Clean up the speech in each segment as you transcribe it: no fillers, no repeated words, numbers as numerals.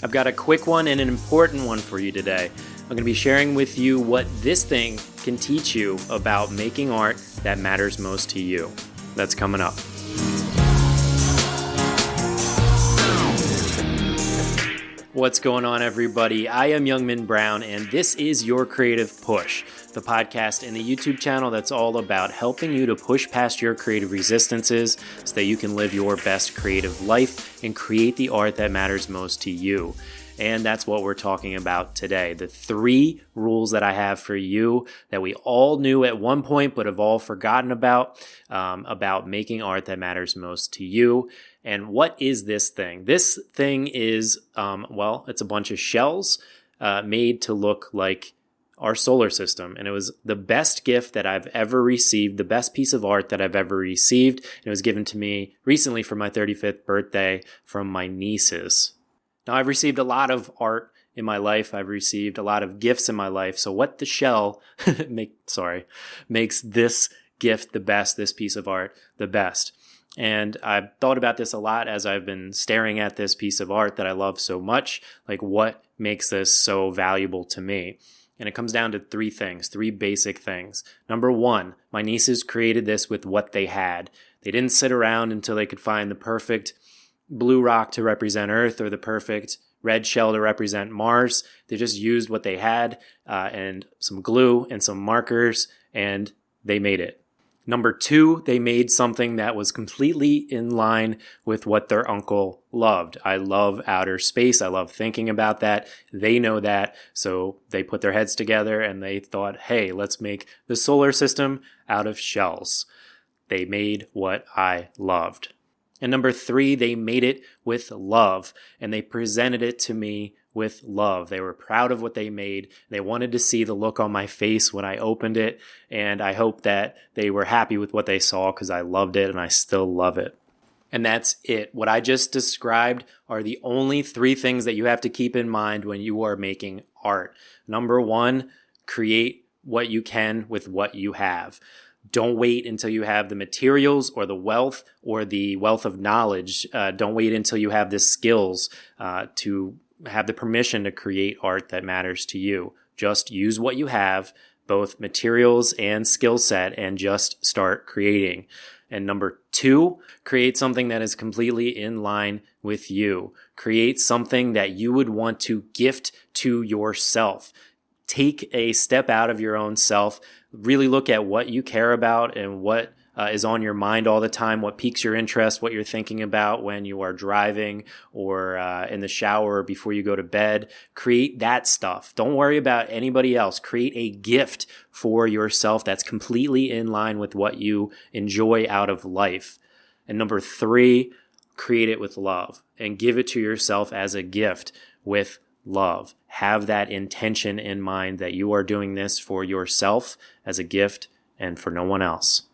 I've got a quick one and an important one for you today. I'm going to be sharing with you what this thing can teach you about making art that matters most to you. That's coming up. What's going on, everybody? I am Youngmin Brown, and this is Your Creative Push, the podcast and the YouTube channel that's all about helping you to push past your creative resistances so that you can live your best creative life and create the art that matters most to you. And that's what we're talking about today. The 3 rules that I have for you that we all knew at one point but have all forgotten about making art that matters most to you. And what is this thing? This thing is, it's a bunch of shells made to look like our solar system. And it was the best gift that I've ever received, the best piece of art that I've ever received. And it was given to me recently for my 35th birthday from my nieces. Now, I've received a lot of art in my life. I've received a lot of gifts in my life. So what the shell makes this gift the best, this piece of art the best. And I've thought about this a lot as I've been staring at this piece of art that I love so much. Like, what makes this so valuable to me? And it comes down to 3 things, 3 basic things. Number 1, my nieces created this with what they had. They didn't sit around until they could find the perfect blue rock to represent Earth or the perfect red shell to represent Mars. They just used what they had and some glue and some markers, and they made it. Number 2, they made something that was completely in line with what their uncle loved. I love outer space. I love thinking about that. They know that. So they put their heads together and they thought, hey, let's make the solar system out of shells. They made what I loved. And number 3, they made it with love, and they presented it to me with love. They were proud of what they made. They wanted to see the look on my face when I opened it, and I hope that they were happy with what they saw because I loved it and I still love it. And that's it. What I just described are the only 3 things that you have to keep in mind when you are making art. Number 1, create what you can with what you have. Don't wait until you have the materials or the wealth of knowledge. Don't wait until you have the skills to have the permission to create art that matters to you. Just use what you have, both materials and skill set, and just start creating. And number 2, create something that is completely in line with you. Create something that you would want to gift to yourself. Take a step out of your own self. Really look at what you care about and what is on your mind all the time, what piques your interest, what you're thinking about when you are driving or in the shower before you go to bed. Create that stuff. Don't worry about anybody else. Create a gift for yourself that's completely in line with what you enjoy out of life. And number 3, create it with love and give it to yourself as a gift with love. Have that intention in mind that you are doing this for yourself as a gift and for no one else.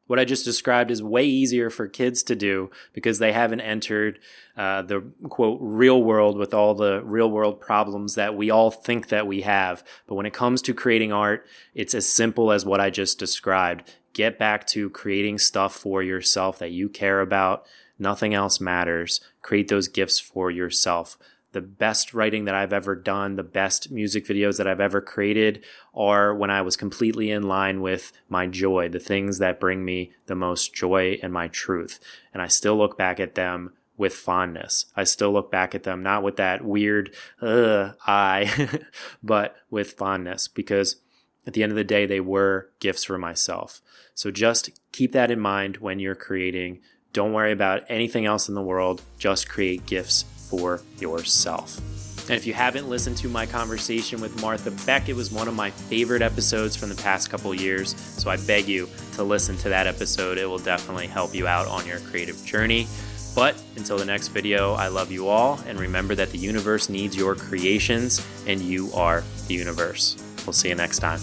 What I just described is way easier for kids to do because they haven't entered the quote real world with all the real world problems that we all think that we have. But when it comes to creating art, it's as simple as what I just described. Get back to creating stuff for yourself that you care about. Nothing else matters. Create those gifts for yourself. The best writing that I've ever done, the best music videos that I've ever created are when I was completely in line with my joy, the things that bring me the most joy and my truth. And I still look back at them with fondness. I still look back at them, not with that weird eye, but with fondness, because at the end of the day, they were gifts for myself. So just keep that in mind when you're creating. Don't worry about anything else in the world. Just create gifts for yourself. And if you haven't listened to my conversation with Martha Beck, it was one of my favorite episodes from the past couple years. So I beg you to listen to that episode. It will definitely help you out on your creative journey. But until the next video, I love you all. And remember that the universe needs your creations and you are the universe. We'll see you next time.